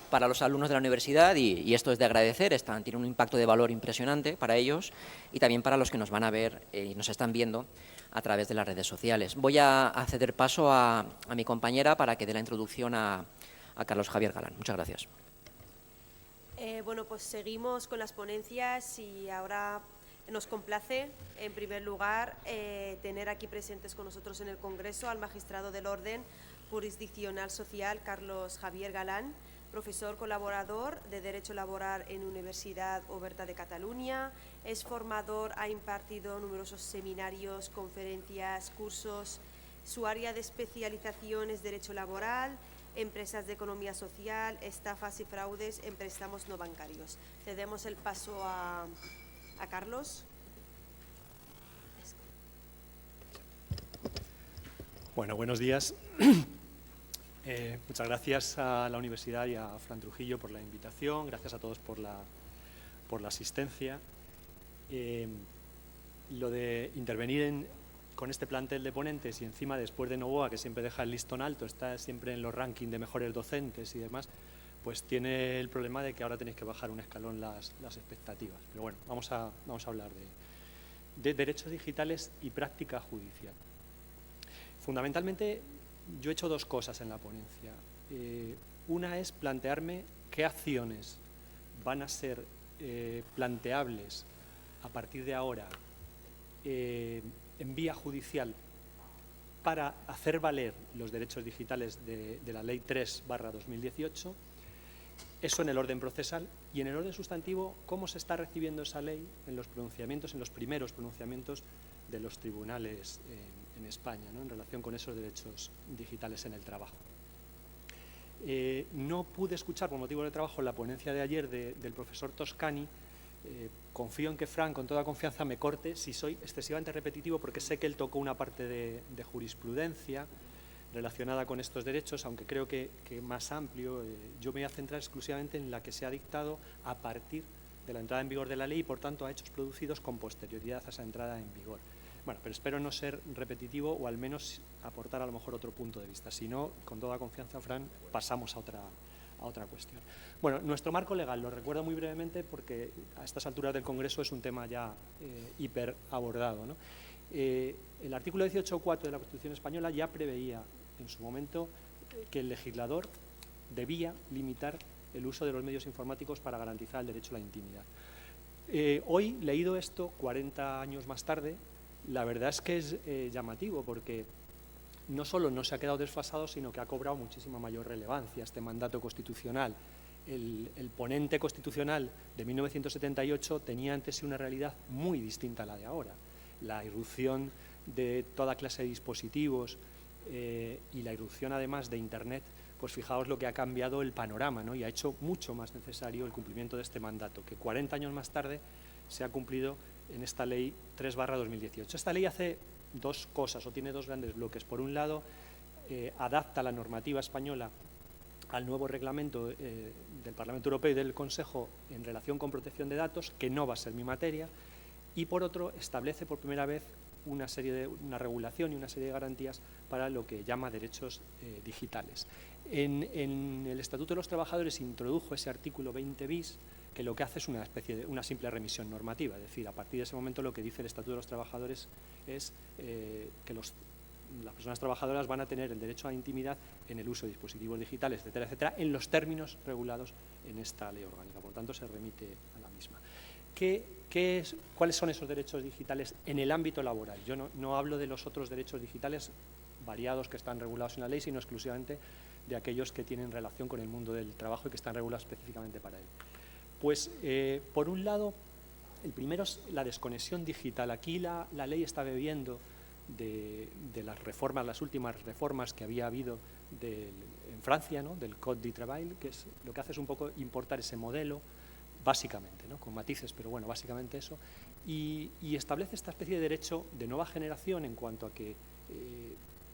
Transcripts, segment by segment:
para los alumnos de la universidad y esto es de agradecer, tiene un impacto de valor impresionante para ellos y también para los que nos van a ver y nos están viendo a través de las redes sociales. Voy a ceder paso a mi compañera para que dé la introducción a Carlos Javier Galán. Muchas gracias. Bueno, pues seguimos con las ponencias y ahora nos complace, en primer lugar, tener aquí presentes con nosotros en el Congreso al magistrado del Orden Jurisdiccional Social, Carlos Javier Galán, profesor colaborador de Derecho Laboral en Universidad Oberta de Cataluña, es formador, ha impartido numerosos seminarios, conferencias, cursos. Su área de especialización es Derecho Laboral, empresas de economía social, estafas y fraudes en préstamos no bancarios. Cedemos el paso a Carlos. Bueno, buenos días. Muchas gracias a la universidad y a Fran Trujillo por la invitación, gracias a todos por la asistencia. Lo de intervenir con este plantel de ponentes y encima después de Novoa, que siempre deja el listón alto, está siempre en los rankings de mejores docentes y demás, pues tiene el problema de que ahora tenéis que bajar un escalón las expectativas. Pero bueno, vamos a hablar de derechos digitales y práctica judicial. Fundamentalmente, yo he hecho dos cosas en la ponencia. Una es plantearme qué acciones van a ser planteables a partir de ahora en vía judicial para hacer valer los derechos digitales de la Ley 3/2018, eso en el orden procesal, y en el orden sustantivo, cómo se está recibiendo esa ley en los pronunciamientos, en los primeros pronunciamientos de los tribunales en España, ¿no?, en relación con esos derechos digitales en el trabajo. No pude escuchar, por motivo de trabajo, la ponencia de ayer del profesor Toscani. Confío en que Fran, con toda confianza, me corte si soy excesivamente repetitivo, porque sé que él tocó una parte de jurisprudencia relacionada con estos derechos, aunque creo que más amplio. Yo me voy a centrar exclusivamente en la que se ha dictado a partir de la entrada en vigor de la ley y, por tanto, a hechos producidos con posterioridad a esa entrada en vigor. Bueno, pero espero no ser repetitivo o al menos aportar a lo mejor otro punto de vista. Si no, con toda confianza, Fran, pasamos a otra cuestión. Bueno, nuestro marco legal, lo recuerdo muy brevemente porque a estas alturas del Congreso es un tema ya hiper abordado, ¿no? El artículo 18.4 de la Constitución española ya preveía en su momento que el legislador debía limitar el uso de los medios informáticos para garantizar el derecho a la intimidad. Hoy, leído esto, 40 años más tarde, la verdad es que es llamativo, porque no solo no se ha quedado desfasado, sino que ha cobrado muchísima mayor relevancia este mandato constitucional. El ponente constitucional de 1978 tenía ante sí una realidad muy distinta a la de ahora. La irrupción de toda clase de dispositivos y la irrupción además de Internet, pues fijaos lo que ha cambiado el panorama, ¿no?, y ha hecho mucho más necesario el cumplimiento de este mandato, que 40 años más tarde se ha cumplido en esta ley 3/2018. Esta ley hace dos cosas, o tiene dos grandes bloques. Por un lado, adapta la normativa española al nuevo reglamento del Parlamento Europeo y del Consejo en relación con protección de datos, que no va a ser mi materia, y por otro, establece por primera vez una regulación y una serie de garantías para lo que llama derechos digitales. En el Estatuto de los Trabajadores introdujo ese artículo 20 bis, que lo que hace es una simple remisión normativa. Es decir, a partir de ese momento lo que dice el Estatuto de los Trabajadores es que las personas trabajadoras van a tener el derecho a la intimidad en el uso de dispositivos digitales, etcétera, etcétera, en los términos regulados en esta ley orgánica. Por tanto, se remite a la misma. ¿Cuáles son esos derechos digitales en el ámbito laboral? Yo no hablo de los otros derechos digitales variados que están regulados en la ley, sino exclusivamente de aquellos que tienen relación con el mundo del trabajo y que están regulados específicamente para él. Pues, por un lado, el primero es la desconexión digital. Aquí la ley está bebiendo de las reformas, las últimas reformas que había habido en Francia, ¿no?, del Code du Travail, que lo que hace es un poco importar ese modelo, básicamente, ¿no?, con matices, pero bueno, básicamente eso, y establece esta especie de derecho de nueva generación en cuanto a que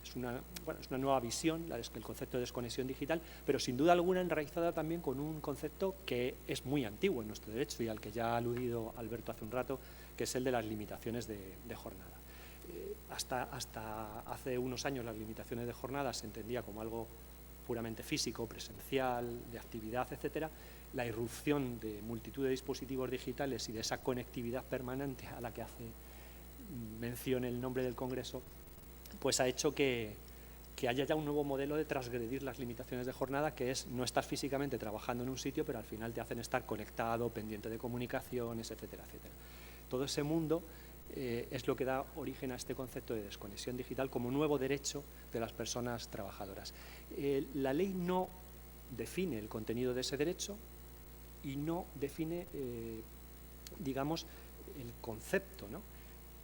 es una nueva visión, el concepto de desconexión digital, pero sin duda alguna enraizada también con un concepto que es muy antiguo en nuestro derecho y al que ya ha aludido Alberto hace un rato, que es el de las limitaciones de jornada. Hasta hace unos años las limitaciones de jornada se entendía como algo puramente físico, presencial, de actividad, etcétera, la irrupción de multitud de dispositivos digitales y de esa conectividad permanente a la que hace mención el nombre del Congreso, pues ha hecho que haya ya un nuevo modelo de transgredir las limitaciones de jornada, que es no estar físicamente trabajando en un sitio, pero al final te hacen estar conectado, pendiente de comunicaciones, etcétera, etcétera. Todo ese mundo es lo que da origen a este concepto de desconexión digital como nuevo derecho de las personas trabajadoras. La ley no define el contenido de ese derecho y no define, digamos, el concepto, ¿no?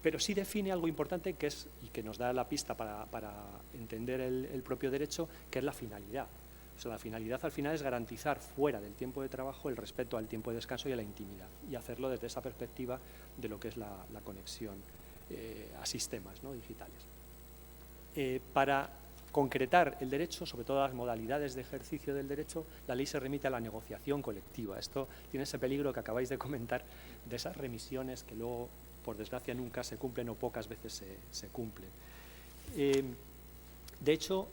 Pero sí define algo importante que es, y que nos da la pista para entender el propio derecho, que es la finalidad. O sea, la finalidad al final es garantizar fuera del tiempo de trabajo el respeto al tiempo de descanso y a la intimidad, y hacerlo desde esa perspectiva de lo que es la conexión a sistemas, ¿no?, digitales. Para concretar el derecho, sobre todo las modalidades de ejercicio del derecho, la ley se remite a la negociación colectiva. Esto tiene ese peligro que acabáis de comentar, de esas remisiones que luego, por desgracia, nunca se cumplen o pocas veces se cumplen. De hecho,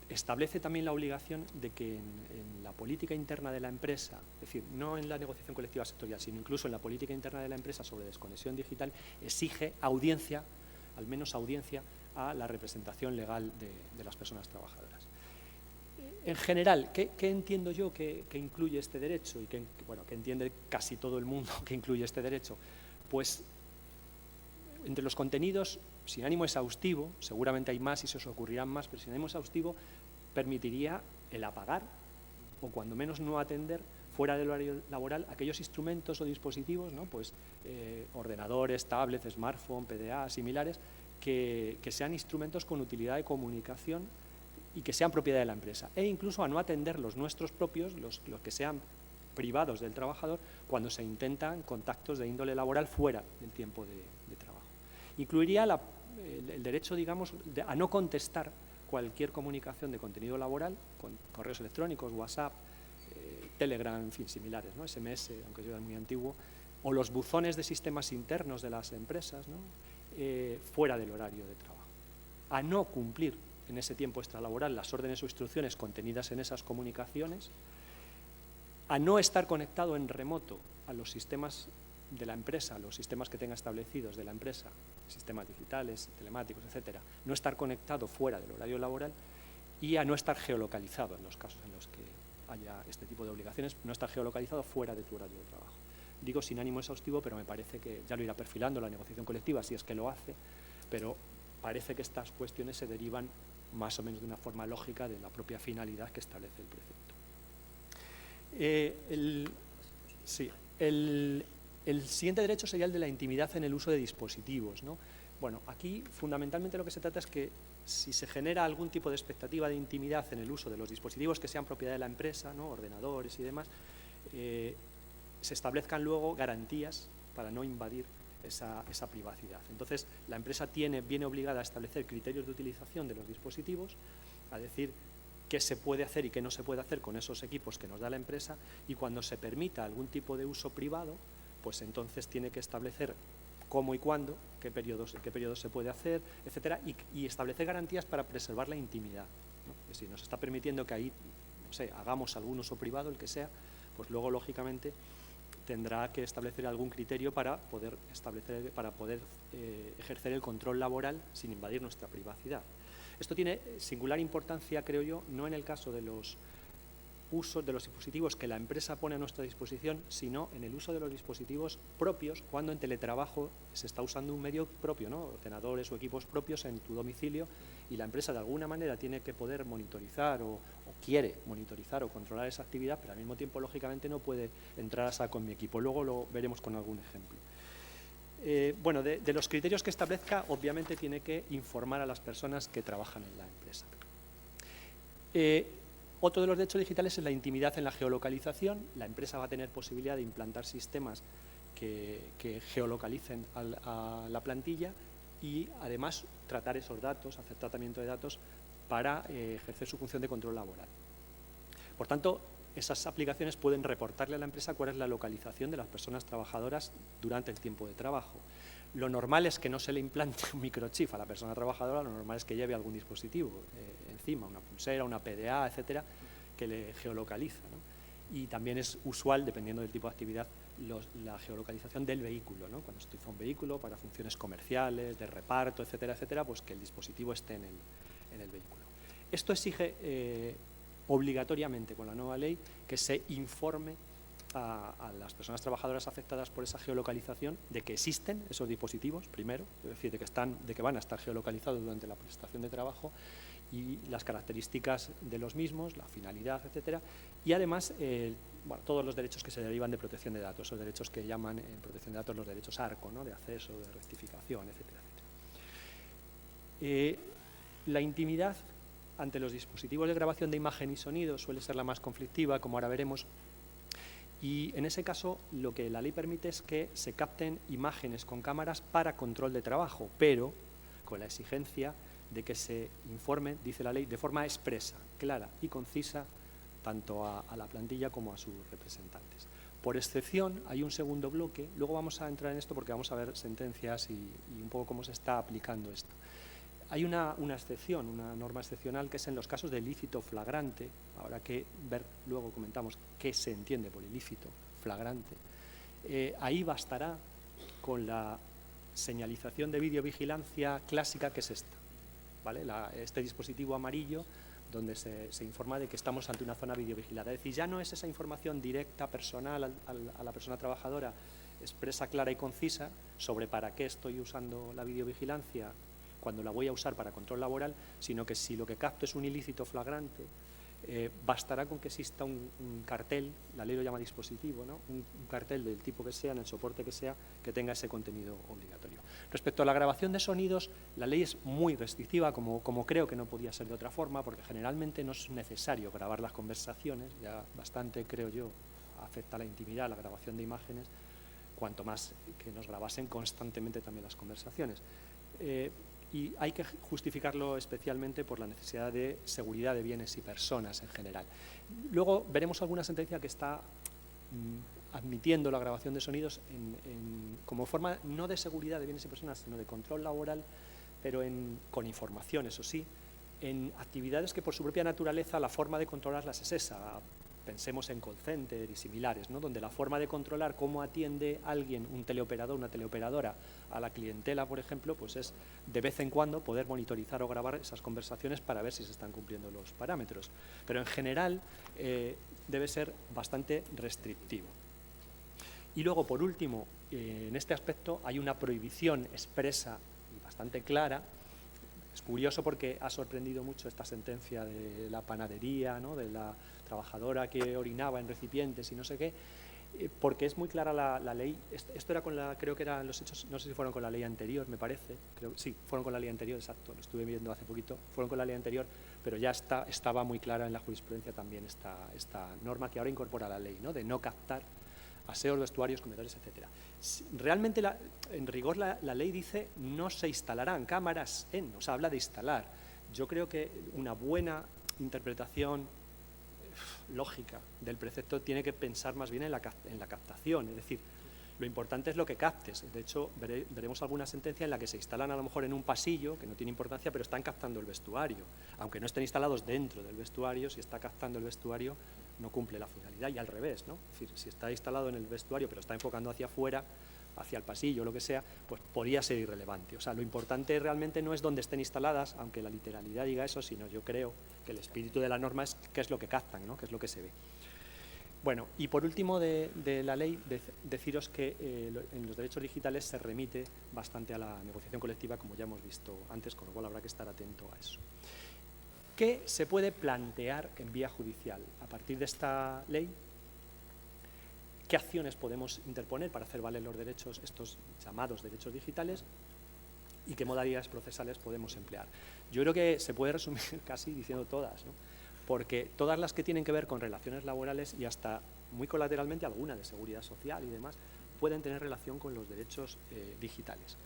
establece también la obligación de que en la política interna de la empresa, es decir, no en la negociación colectiva sectorial, sino incluso en la política interna de la empresa sobre desconexión digital, exige audiencia, al menos audiencia, a la representación legal de las personas trabajadoras. En general, ¿qué entiendo yo que incluye este derecho y que entiende casi todo el mundo que incluye este derecho? Pues entre los contenidos, sin ánimo exhaustivo, seguramente hay más y se os ocurrirán más, pero sin ánimo exhaustivo permitiría el apagar o cuando menos no atender fuera del horario laboral aquellos instrumentos o dispositivos, ¿no?, pues ordenadores, tablets, smartphone, PDA, similares, que sean instrumentos con utilidad de comunicación y que sean propiedad de la empresa, e incluso a no atender los nuestros propios, los que sean privados del trabajador, cuando se intentan contactos de índole laboral fuera del tiempo de trabajo. Incluiría el derecho, digamos, a no contestar cualquier comunicación de contenido laboral, con correos electrónicos, WhatsApp, Telegram, en fin, similares, ¿no?, SMS, aunque yo era muy antiguo, o los buzones de sistemas internos de las empresas, ¿no?, fuera del horario de trabajo. A no cumplir en ese tiempo extralaboral las órdenes o instrucciones contenidas en esas comunicaciones, a no estar conectado en remoto a los sistemas de la empresa, los sistemas que tenga establecidos de la empresa, sistemas digitales, telemáticos, etcétera, no estar conectado fuera del horario laboral, y a no estar geolocalizado en los casos en los que haya este tipo de obligaciones, no estar geolocalizado fuera de tu horario de trabajo. Digo sin ánimo exhaustivo, pero me parece que ya lo irá perfilando la negociación colectiva, si es que lo hace, pero parece que estas cuestiones se derivan más o menos de una forma lógica de la propia finalidad que establece el precepto. El siguiente derecho sería el de la intimidad en el uso de dispositivos, ¿no? Bueno, aquí fundamentalmente lo que se trata es que si se genera algún tipo de expectativa de intimidad en el uso de los dispositivos que sean propiedad de la empresa, ¿no?, ordenadores y demás, se establezcan luego garantías para no invadir esa privacidad. Entonces, la empresa viene obligada a establecer criterios de utilización de los dispositivos, a decir qué se puede hacer y qué no se puede hacer con esos equipos que nos da la empresa, y cuando se permita algún tipo de uso privado, pues entonces tiene que establecer cómo y cuándo, qué periodos se puede hacer, etcétera, y establecer garantías para preservar la intimidad, ¿no? Es decir, nos está permitiendo que ahí, no sé, hagamos algún uso privado, el que sea, pues luego, lógicamente, tendrá que establecer algún criterio para poder ejercer el control laboral sin invadir nuestra privacidad. Esto tiene singular importancia, creo yo, no en el caso de los usos de los dispositivos que la empresa pone a nuestra disposición, sino en el uso de los dispositivos propios, cuando en teletrabajo se está usando un medio propio, ¿no?, ordenadores o equipos propios en tu domicilio, y la empresa de alguna manera tiene que poder monitorizar o quiere monitorizar o controlar esa actividad, pero al mismo tiempo, lógicamente, no puede entrar a saco en mi equipo. Luego lo veremos con algún ejemplo. Bueno, de los criterios que establezca, obviamente tiene que informar a las personas que trabajan en la empresa. Otro de los derechos digitales es la intimidad en la geolocalización. La empresa va a tener posibilidad de implantar sistemas que geolocalicen a la plantilla y, además, tratar esos datos, hacer tratamiento de datos para ejercer su función de control laboral. Por tanto, esas aplicaciones pueden reportarle a la empresa cuál es la localización de las personas trabajadoras durante el tiempo de trabajo. Lo normal es que no se le implante un microchip a la persona trabajadora, lo normal es que lleve algún dispositivo encima, una pulsera, una PDA, etcétera, que le geolocaliza, ¿no? Y también es usual, dependiendo del tipo de actividad, la geolocalización del vehículo, ¿no? Cuando se utiliza un vehículo para funciones comerciales, de reparto, etcétera, etcétera, pues que el dispositivo esté en el vehículo. Esto exige obligatoriamente con la nueva ley que se informe a las personas trabajadoras afectadas por esa geolocalización de que existen esos dispositivos, primero, es decir, de que van a estar geolocalizados durante la prestación de trabajo y las características de los mismos, la finalidad, etcétera, y además todos los derechos que se derivan de protección de datos, esos derechos que llaman en protección de datos los derechos ARCO, ¿no? De acceso, de rectificación, etcétera, etcétera. La intimidad ante los dispositivos de grabación de imagen y sonido suele ser la más conflictiva, como ahora veremos. Y en ese caso lo que la ley permite es que se capten imágenes con cámaras para control de trabajo, pero con la exigencia de que se informe, dice la ley, de forma expresa, clara y concisa tanto a la plantilla como a sus representantes. Por excepción hay un segundo bloque, luego vamos a entrar en esto porque vamos a ver sentencias y un poco cómo se está aplicando esto. Hay una excepción, una norma excepcional que es en los casos de ilícito flagrante, habrá que ver, luego comentamos qué se entiende por ilícito flagrante. Ahí bastará con la señalización de videovigilancia clásica que es esta, ¿vale? Este dispositivo amarillo donde se informa de que estamos ante una zona videovigilada. Es decir, ya no es esa información directa, personal, a la persona trabajadora, expresa, clara y concisa sobre para qué estoy usando la videovigilancia cuando la voy a usar para control laboral, sino que si lo que capto es un ilícito flagrante, bastará con que exista un cartel, la ley lo llama dispositivo, ¿no? Un cartel del tipo que sea, en el soporte que sea, que tenga ese contenido obligatorio. Respecto a la grabación de sonidos, la ley es muy restrictiva, como creo que no podía ser de otra forma, porque generalmente no es necesario grabar las conversaciones, ya bastante, creo yo, afecta la intimidad, la grabación de imágenes, cuanto más que nos grabasen constantemente también las conversaciones. Y hay que justificarlo especialmente por la necesidad de seguridad de bienes y personas en general. Luego veremos alguna sentencia que está admitiendo la grabación de sonidos como forma no de seguridad de bienes y personas, sino de control laboral, pero con información, eso sí, en actividades que por su propia naturaleza la forma de controlarlas es esa. Pensemos en call center y similares, ¿no? Donde la forma de controlar cómo atiende alguien, un teleoperador, una teleoperadora, a la clientela, por ejemplo, pues es de vez en cuando poder monitorizar o grabar esas conversaciones para ver si se están cumpliendo los parámetros. Pero en general debe ser bastante restrictivo. Y luego, por último, en este aspecto hay una prohibición expresa y bastante clara. Es curioso porque ha sorprendido mucho esta sentencia de la panadería, ¿no? De la trabajadora que orinaba en recipientes y no sé qué, porque es muy clara la ley. Esto era creo que eran los hechos, no sé si fueron con la ley anterior, me parece, sí, fueron con la ley anterior, exacto, lo estuve viendo hace poquito, fueron con la ley anterior, pero ya estaba muy clara en la jurisprudencia también esta norma que ahora incorpora la ley, ¿no? De no captar aseos, vestuarios, comedores, etcétera. Realmente, en rigor, la ley dice no se instalarán cámaras o sea, habla de instalar. Yo creo que una buena interpretación lógica del precepto tiene que pensar más bien en la captación, es decir, lo importante es lo que captes. De hecho, veremos alguna sentencia en la que se instalan a lo mejor en un pasillo, que no tiene importancia, pero están captando el vestuario. Aunque no estén instalados dentro del vestuario, si está captando el vestuario, no cumple la finalidad, y al revés, ¿no? Es decir, si está instalado en el vestuario, pero está enfocando hacia afuera, hacia el pasillo, lo que sea, pues podría ser irrelevante. O sea, lo importante realmente no es dónde estén instaladas, aunque la literalidad diga eso, sino yo creo que el espíritu de la norma es qué es lo que captan, ¿no? Qué es lo que se ve. Bueno, y por último de la ley, deciros que en los derechos digitales se remite bastante a la negociación colectiva, como ya hemos visto antes, con lo cual habrá que estar atento a eso. ¿Qué se puede plantear en vía judicial a partir de esta ley? ¿Qué acciones podemos interponer para hacer valer los derechos, estos llamados derechos digitales? ¿Y qué modalidades procesales podemos emplear? Yo creo que se puede resumir casi diciendo todas, ¿no? Porque todas las que tienen que ver con relaciones laborales y hasta muy colateralmente alguna de seguridad social y demás, pueden tener relación con los derechos digitales.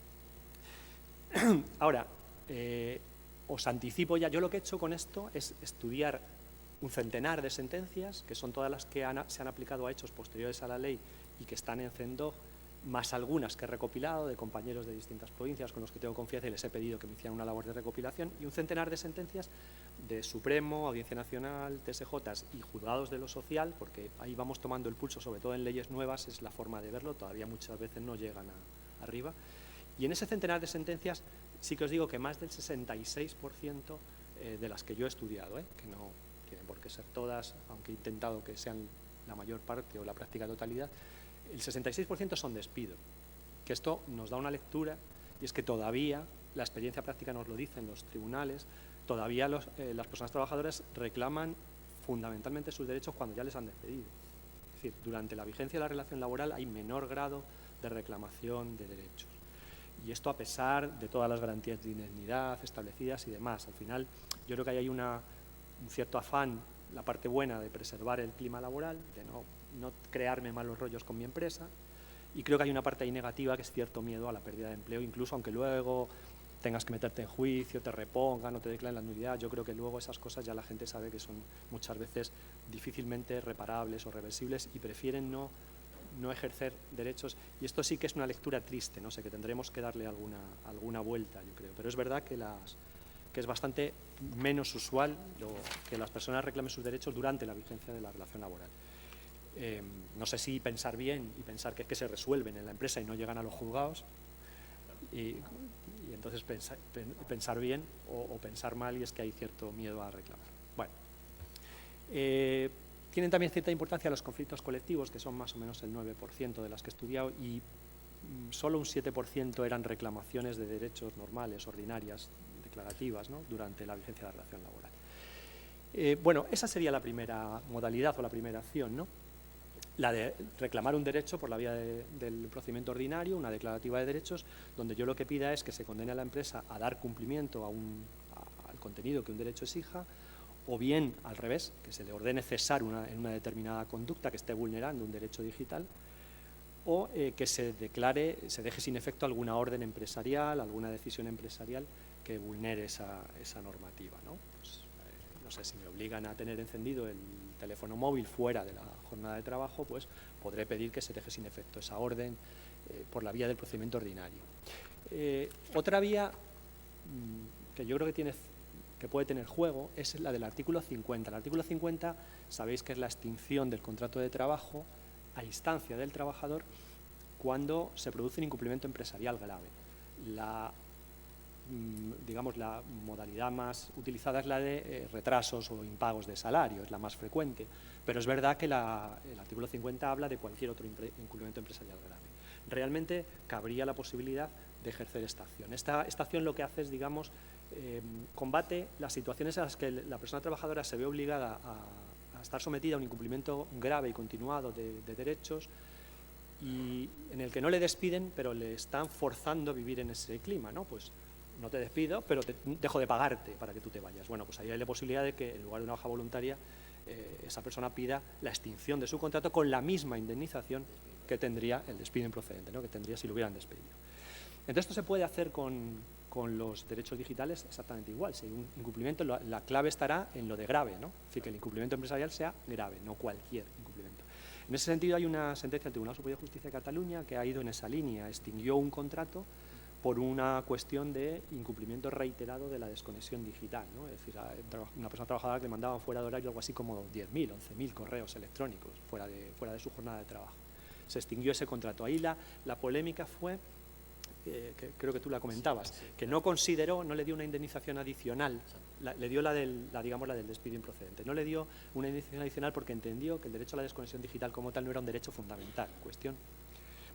Ahora, os anticipo ya, yo lo que he hecho con esto es estudiar un centenar de sentencias, que son todas las que se han aplicado a hechos posteriores a la ley y que están en CENDOG más algunas que he recopilado de compañeros de distintas provincias con los que tengo confianza y les he pedido que me hicieran una labor de recopilación, y un centenar de sentencias de Supremo, Audiencia Nacional, TSJs y juzgados de lo social, porque ahí vamos tomando el pulso, sobre todo en leyes nuevas, es la forma de verlo, todavía muchas veces no llegan arriba. Y en ese centenar de sentencias sí que os digo que más del 66% de las que yo he estudiado, que no tienen por qué ser todas, aunque he intentado que sean la mayor parte o la práctica totalidad, el 66% son despido, que esto nos da una lectura, y es que todavía, la experiencia práctica nos lo dice en los tribunales, todavía las personas trabajadoras reclaman fundamentalmente sus derechos cuando ya les han despedido. Es decir, durante la vigencia de la relación laboral hay menor grado de reclamación de derechos. Y esto a pesar de todas las garantías de indemnidad establecidas y demás. Al final, yo creo que ahí hay un cierto afán, la parte buena de preservar el clima laboral, de no crearme malos rollos con mi empresa, y creo que hay una parte ahí negativa que es cierto miedo a la pérdida de empleo, incluso aunque luego tengas que meterte en juicio, te repongan o te declaren la nulidad. Yo creo que luego esas cosas ya la gente sabe que son muchas veces difícilmente reparables o reversibles y prefieren no ejercer derechos, y esto sí que es una lectura triste, no sé, que tendremos que darle alguna vuelta, yo creo, pero es verdad que es bastante menos usual que las personas reclamen sus derechos durante la vigencia de la relación laboral. No sé si pensar bien y pensar que es que se resuelven en la empresa y no llegan a los juzgados, y entonces pensar bien o pensar mal, y es que hay cierto miedo a reclamar. Bueno, tienen también cierta importancia los conflictos colectivos, que son más o menos el 9% de las que he estudiado, y solo un 7% eran reclamaciones de derechos normales, ordinarias, declarativas, ¿no?, durante la vigencia de la relación laboral. Bueno, esa sería la primera modalidad o la primera acción, ¿no?, la de reclamar un derecho por la vía del procedimiento ordinario, una declarativa de derechos, donde yo lo que pida es que se condene a la empresa a dar cumplimiento al contenido que un derecho exija, o bien, al revés, que se le ordene cesar en una determinada conducta que esté vulnerando un derecho digital, o que se deje sin efecto alguna orden empresarial, alguna decisión empresarial que vulnere esa normativa, ¿no? Pues, no sé, si me obligan a tener encendido el teléfono móvil fuera de la jornada de trabajo, pues podré pedir que se deje sin efecto esa orden por la vía del procedimiento ordinario. Otra vía que yo creo que puede tener juego es la del artículo 50. El artículo 50, sabéis que es la extinción del contrato de trabajo a instancia del trabajador cuando se produce un incumplimiento empresarial grave. Digamos, la modalidad más utilizada es la de retrasos o impagos de salario, es la más frecuente, pero es verdad que el artículo 50 habla de cualquier otro incumplimiento empresarial grave. Realmente cabría la posibilidad de ejercer esta acción. Esta acción lo que hace es, digamos, combate las situaciones en las que la persona trabajadora se ve obligada a estar sometida a un incumplimiento grave y continuado de derechos, y en el que no le despiden, pero le están forzando a vivir en ese clima, ¿no? Pues no te despido, pero dejo de pagarte para que tú te vayas. Bueno, pues ahí hay la posibilidad de que en lugar de una baja voluntaria esa persona pida la extinción de su contrato con la misma indemnización que tendría el despido improcedente, ¿no?, que tendría si lo hubieran despedido. Entonces esto se puede hacer con los derechos digitales exactamente igual. Si hay un incumplimiento, la clave estará en lo de grave, ¿no? Es decir, que el incumplimiento empresarial sea grave, no cualquier incumplimiento. En ese sentido hay una sentencia del Tribunal Superior de Justicia de Cataluña que ha ido en esa línea, extinguió un contrato por una cuestión de incumplimiento reiterado de la desconexión digital, ¿no? Es decir, una persona trabajadora que le mandaban fuera de horario algo así como 10.000, 11.000 correos electrónicos fuera de su jornada de trabajo. Se extinguió ese contrato. Ahí la polémica fue, que creo que tú la comentabas, que no le dio una indemnización adicional, le dio digamos, la del despido improcedente. No le dio una indemnización adicional porque entendió que el derecho a la desconexión digital como tal no era un derecho fundamental. Cuestión,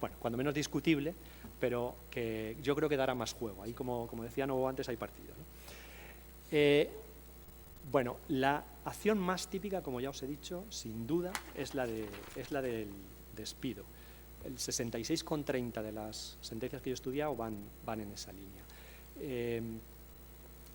bueno, cuando menos discutible, pero que yo creo que dará más juego. Ahí, como decía Novo antes, hay partido, ¿no? Bueno, la acción más típica, como ya os he dicho, sin duda, es la del despido. El 66,30 de las sentencias que yo he estudiado van en esa línea.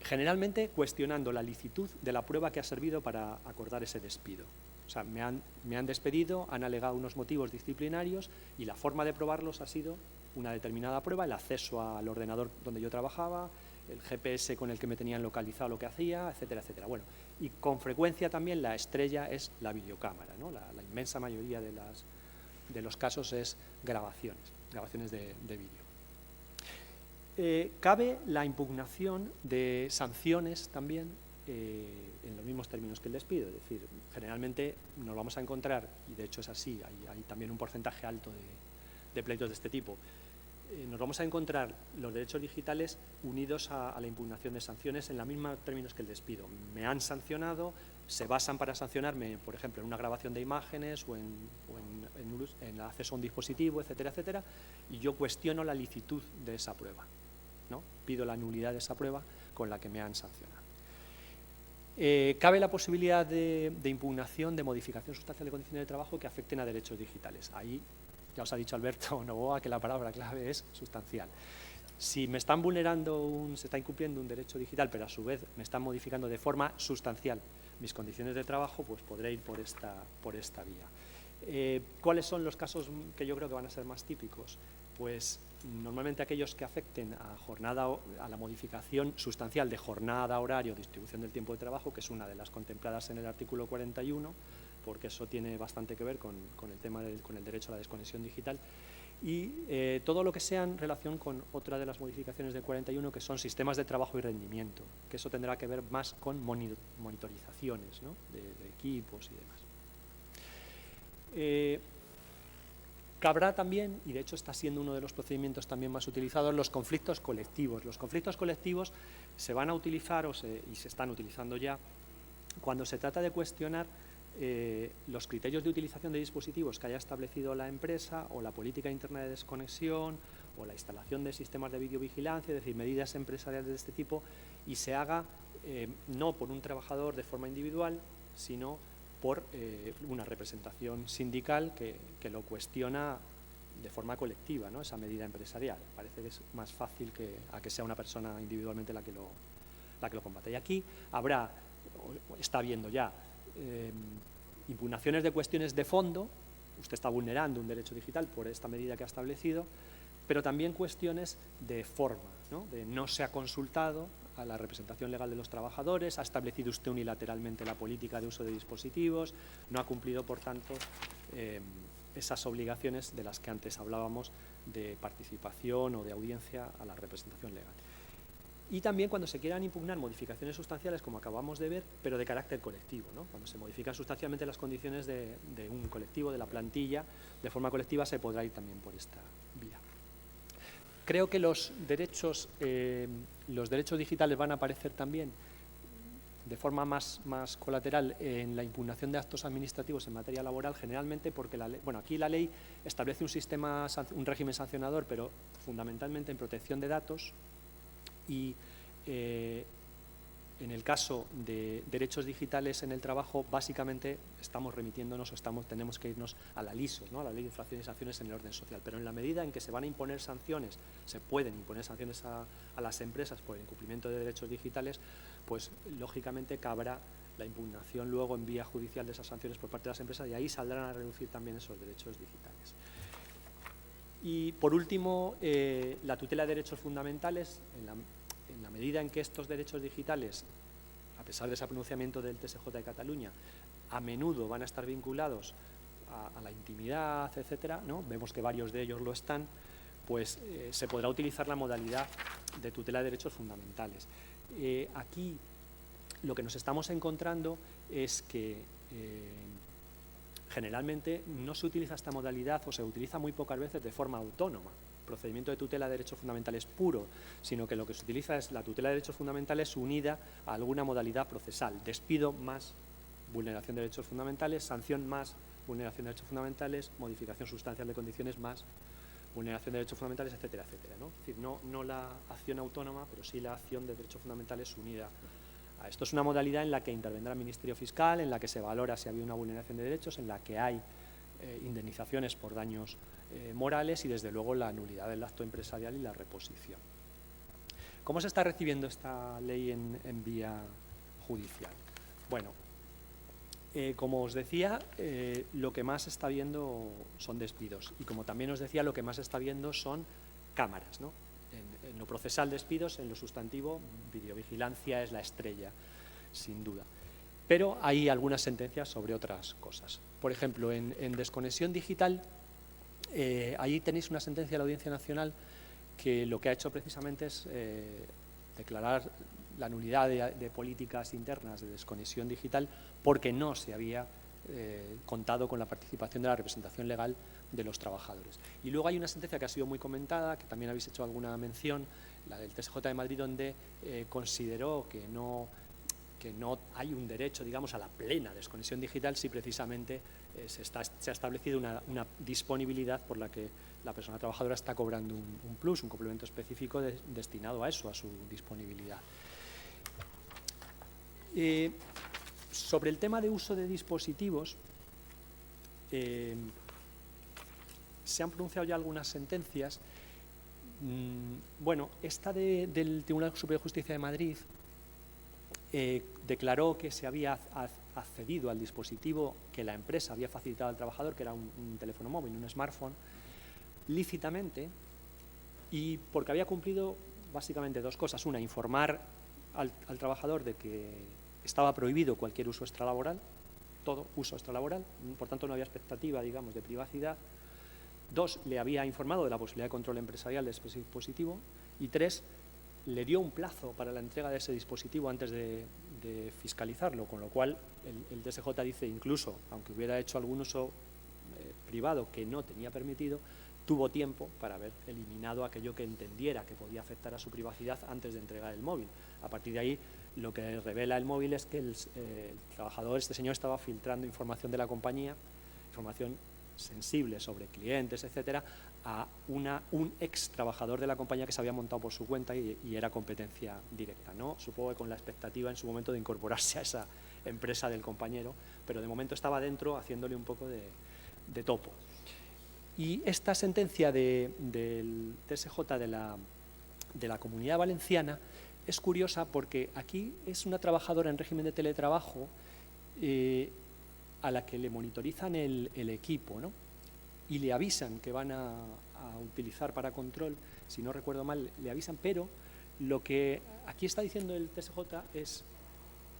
Generalmente cuestionando la licitud de la prueba que ha servido para acordar ese despido. O sea, me han despedido, han alegado unos motivos disciplinarios y la forma de probarlos ha sido una determinada prueba, el acceso al ordenador donde yo trabajaba, el GPS con el que me tenían localizado lo que hacía, etcétera, etcétera. Bueno, y con frecuencia también la estrella es la videocámara, ¿no? La inmensa mayoría de los casos es grabaciones. grabaciones de vídeo. Cabe la impugnación de sanciones también en los mismos términos que el despido, es decir, generalmente nos vamos a encontrar, y de hecho es así, hay también un porcentaje alto de pleitos de este tipo, nos vamos a encontrar los derechos digitales unidos a la impugnación de sanciones en los mismos términos que el despido. Me han sancionado, se basan para sancionarme, por ejemplo, en una grabación de imágenes o en el acceso a un dispositivo, etcétera, etcétera, y yo cuestiono la licitud de esa prueba, ¿no? Pido la nulidad de esa prueba con la que me han sancionado. Cabe la posibilidad de impugnación de modificación sustancial de condiciones de trabajo que afecten a derechos digitales. Ahí ya os ha dicho Alberto Novoa que la palabra clave es sustancial. Si me están vulnerando, se está incumpliendo un derecho digital, pero a su vez me están modificando de forma sustancial mis condiciones de trabajo, pues podré ir por esta vía. ¿Cuáles son los casos que yo creo que van a ser más típicos? Pues normalmente aquellos que afecten a la modificación sustancial de jornada, horario, distribución del tiempo de trabajo, que es una de las contempladas en el artículo 41, porque eso tiene bastante que ver con el tema con el derecho a la desconexión digital, y todo lo que sea en relación con otra de las modificaciones del 41, que son sistemas de trabajo y rendimiento, que eso tendrá que ver más con monitorizaciones, ¿no?, de equipos y demás. Cabrá también, y de hecho está siendo uno de los procedimientos también más utilizados, los conflictos colectivos. Los conflictos colectivos se van a utilizar y se están utilizando ya cuando se trata de cuestionar los criterios de utilización de dispositivos que haya establecido la empresa, o la política interna de desconexión, o la instalación de sistemas de videovigilancia, es decir, medidas empresariales de este tipo, y se haga no por un trabajador de forma individual, sino por una representación sindical que lo cuestiona de forma colectiva, ¿no?, esa medida empresarial. Parece que es más fácil a que sea una persona individualmente la que lo combate. Y aquí está habiendo ya impugnaciones de cuestiones de fondo. Usted está vulnerando un derecho digital por esta medida que ha establecido, pero también cuestiones de forma, ¿no?, de no se ha consultado a la representación legal de los trabajadores, ha establecido usted unilateralmente la política de uso de dispositivos, no ha cumplido, por tanto, esas obligaciones de las que antes hablábamos de participación o de audiencia a la representación legal. Y también cuando se quieran impugnar modificaciones sustanciales, como acabamos de ver, pero de carácter colectivo, ¿no?, cuando se modifican sustancialmente las condiciones de un colectivo, de la plantilla, de forma colectiva, se podrá ir también por esta vía. Creo que los derechos digitales van a aparecer también de forma más colateral en la impugnación de actos administrativos en materia laboral, generalmente porque aquí la ley establece un régimen sancionador, pero fundamentalmente en protección de datos, y en el caso de derechos digitales en el trabajo, básicamente estamos remitiéndonos tenemos que irnos a la LISO, ¿no?, a la Ley de Infracciones y Sanciones en el Orden Social. Pero en la medida en que se van a imponer sanciones, se pueden imponer sanciones a las empresas por el incumplimiento de derechos digitales, pues lógicamente cabrá la impugnación luego en vía judicial de esas sanciones por parte de las empresas, y ahí saldrán a reducir también esos derechos digitales. Y por último, la tutela de derechos fundamentales. En la medida en que estos derechos digitales, a pesar de ese pronunciamiento del TSJ de Cataluña, a menudo van a estar vinculados a la intimidad, etcétera, ¿no?, vemos que varios de ellos lo están, pues se podrá utilizar la modalidad de tutela de derechos fundamentales. Aquí lo que nos estamos encontrando es que generalmente no se utiliza esta modalidad, o se utiliza muy pocas veces de forma autónoma, procedimiento de tutela de derechos fundamentales puro, sino que lo que se utiliza es la tutela de derechos fundamentales unida a alguna modalidad procesal: despido más vulneración de derechos fundamentales, sanción más vulneración de derechos fundamentales, modificación sustancial de condiciones más vulneración de derechos fundamentales, etcétera, etcétera, ¿no? Es decir, no la acción autónoma, pero sí la acción de derechos fundamentales unida a esto. Es una modalidad en la que intervendrá el Ministerio Fiscal, en la que se valora si ha habido una vulneración de derechos, en la que hay indemnizaciones por daños morales, y desde luego la nulidad del acto empresarial y la reposición. ¿Cómo se está recibiendo esta ley en vía judicial? Bueno, como os decía, lo que más se está viendo son despidos, y como también os decía, lo que más se está viendo son cámaras, ¿no? En lo procesal, despidos; en lo sustantivo, videovigilancia es la estrella, sin duda. Pero hay algunas sentencias sobre otras cosas. Por ejemplo, en desconexión digital Ahí tenéis una sentencia de la Audiencia Nacional que lo que ha hecho precisamente es declarar la nulidad de políticas internas de desconexión digital porque no se había contado con la participación de la representación legal de los trabajadores. Y luego hay una sentencia que ha sido muy comentada, que también habéis hecho alguna mención, la del TSJ de Madrid, donde consideró que no hay un derecho, digamos, a la plena desconexión digital si precisamente se ha establecido una disponibilidad por la que la persona trabajadora está cobrando un plus, un complemento específico destinado a eso, a su disponibilidad. Sobre el tema de uso de dispositivos, se han pronunciado ya algunas sentencias. Bueno, esta del Tribunal Superior de Justicia de Madrid declaró que se había accedido al dispositivo que la empresa había facilitado al trabajador, que era un teléfono móvil, un smartphone, lícitamente, y porque había cumplido básicamente dos cosas. Una, informar al trabajador de que estaba prohibido cualquier uso extralaboral, todo uso extralaboral, por tanto no había expectativa, digamos, de privacidad. Dos, le había informado de la posibilidad de control empresarial de ese dispositivo. Y tres, le dio un plazo para la entrega de ese dispositivo antes de fiscalizarlo, con lo cual el TSJ dice, incluso aunque hubiera hecho algún uso privado que no tenía permitido, tuvo tiempo para haber eliminado aquello que entendiera que podía afectar a su privacidad antes de entregar el móvil. A partir de ahí, lo que revela el móvil es que el trabajador, este señor, estaba filtrando información de la compañía, información sensible sobre clientes, etcétera, a un ex trabajador de la compañía que se había montado por su cuenta y era competencia directa, ¿no? Supongo que con la expectativa en su momento de incorporarse a esa empresa del compañero, pero de momento estaba dentro haciéndole un poco de topo. Y esta sentencia del TSJ de la Comunidad Valenciana es curiosa porque aquí es una trabajadora en régimen de teletrabajo a la que le monitorizan el equipo, ¿no? Y le avisan que van a utilizar para control, si no recuerdo mal, le avisan, pero lo que aquí está diciendo el TSJ es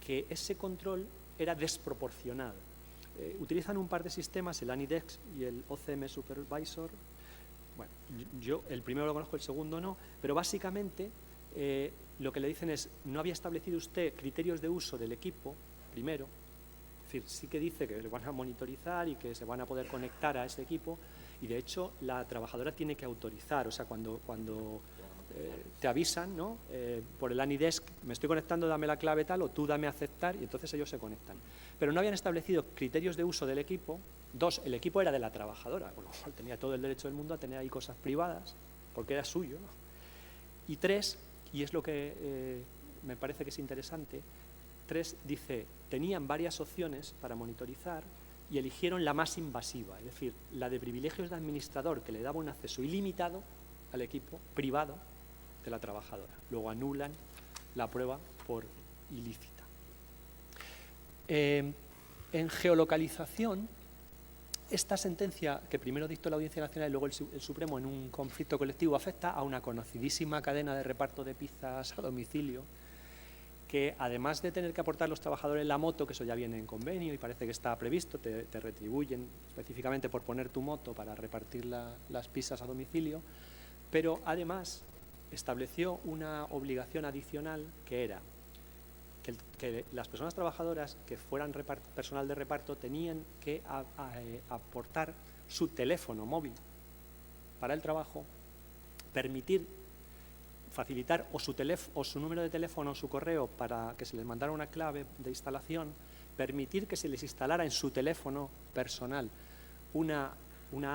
que ese control era desproporcionado. Utilizan un par de sistemas, el AnyDesk y el OCM Supervisor. Bueno, yo el primero lo conozco, el segundo no, pero básicamente lo que le dicen es, no había establecido usted criterios de uso del equipo, primero. Es decir, sí que dice que le van a monitorizar y que se van a poder conectar a ese equipo y, de hecho, la trabajadora tiene que autorizar. O sea, cuando te avisan, ¿no? Por el AnyDesk, me estoy conectando, dame la clave tal, o tú dame a aceptar, y entonces ellos se conectan. Pero no habían establecido criterios de uso del equipo. Dos, el equipo era de la trabajadora, con lo cual tenía todo el derecho del mundo a tener ahí cosas privadas, porque era suyo, ¿no? Y tres, y es lo que me parece que es interesante, tres, dice, tenían varias opciones para monitorizar y eligieron la más invasiva, es decir, la de privilegios de administrador, que le daba un acceso ilimitado al equipo privado de la trabajadora. Luego anulan la prueba por ilícita. En geolocalización, esta sentencia que primero dictó la Audiencia Nacional y luego el Supremo en un conflicto colectivo afecta a una conocidísima cadena de reparto de pizzas a domicilio que, además de tener que aportar los trabajadores la moto, que eso ya viene en convenio y parece que está previsto, te retribuyen específicamente por poner tu moto para repartir las pizzas a domicilio, pero además estableció una obligación adicional que era que las personas trabajadoras que fueran personal de reparto tenían que aportar su teléfono móvil para el trabajo, facilitar o su número de teléfono o su correo para que se les mandara una clave de instalación, permitir que se les instalara en su teléfono personal una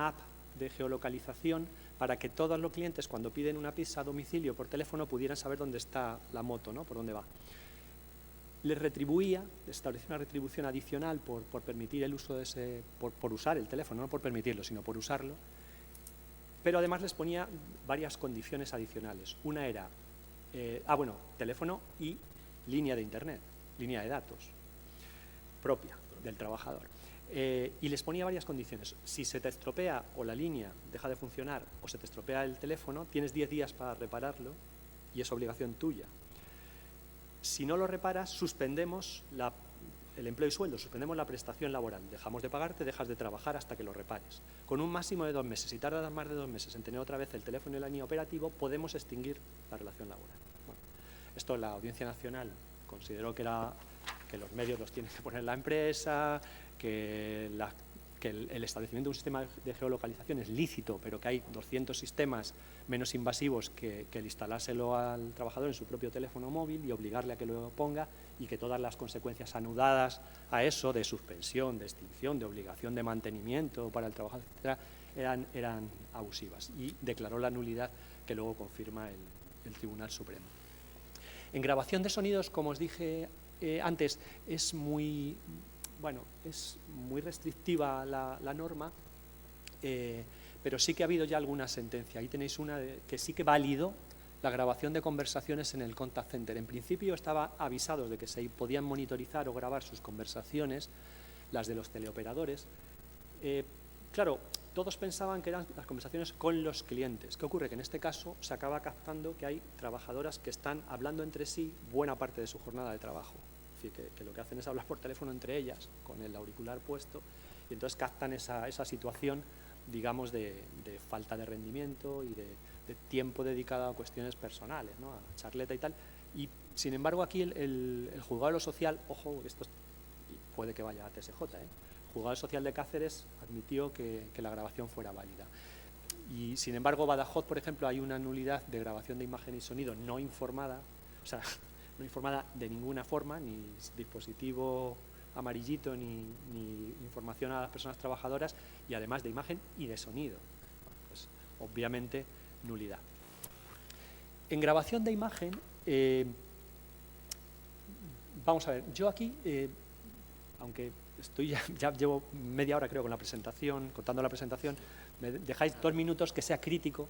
app de geolocalización para que todos los clientes, cuando piden una pizza a domicilio por teléfono, pudieran saber dónde está la moto, ¿no? Por dónde va. Les retribuía, establecía una retribución adicional por permitir el uso de por usar el teléfono, no por permitirlo, sino por usarlo. Pero además les ponía varias condiciones adicionales. Una era, teléfono y línea de internet, línea de datos propia del trabajador. Y les ponía varias condiciones. Si se te estropea o la línea deja de funcionar o se te estropea el teléfono, tienes 10 días para repararlo y es obligación tuya. Si no lo reparas, suspendemos el empleo y sueldo, suspendemos la prestación laboral, dejamos de pagarte, dejas de trabajar hasta que lo repares. Con un máximo de 2 meses, si tardas más de 2 meses en tener otra vez el teléfono y la línea operativo, podemos extinguir la relación laboral. Bueno, esto la Audiencia Nacional consideró que los medios los tiene que poner la empresa, que el establecimiento de un sistema de geolocalización es lícito, pero que hay 200 sistemas menos invasivos que el instalárselo al trabajador en su propio teléfono móvil y obligarle a que lo ponga, y que todas las consecuencias anudadas a eso, de suspensión, de extinción, de obligación de mantenimiento para el trabajador, etcétera, eran abusivas, y declaró la nulidad, que luego confirma el Tribunal Supremo. En grabación de sonidos, como os dije antes, es muy restrictiva la norma, pero sí que ha habido ya alguna sentencia. Ahí tenéis una que sí que válido la grabación de conversaciones en el contact center. En principio estaba avisados de que se podían monitorizar o grabar sus conversaciones, las de los teleoperadores. Claro, todos pensaban que eran las conversaciones con los clientes. ¿Qué ocurre? Que en este caso se acaba captando que hay trabajadoras que están hablando entre sí buena parte de su jornada de trabajo. Es decir, que lo que hacen es hablar por teléfono entre ellas, con el auricular puesto, y entonces captan esa situación, digamos, de falta de rendimiento y de tiempo dedicado a cuestiones personales, ¿no? A charleta y tal. Y, sin embargo, aquí el juzgado de lo social, ojo, esto puede que vaya a TSJ, el juzgado social de Cáceres admitió que la grabación fuera válida. Y, sin embargo, Badajoz, por ejemplo, hay una nulidad de grabación de imagen y sonido no informada, o sea, no informada de ninguna forma, ni dispositivo amarillito, ni información a las personas trabajadoras, y además de imagen y de sonido. Bueno, pues, obviamente, nulidad. En grabación de imagen, vamos a ver, yo aquí, aunque ya llevo media hora creo con la presentación, contando la presentación, me dejáis 2 minutos que sea crítico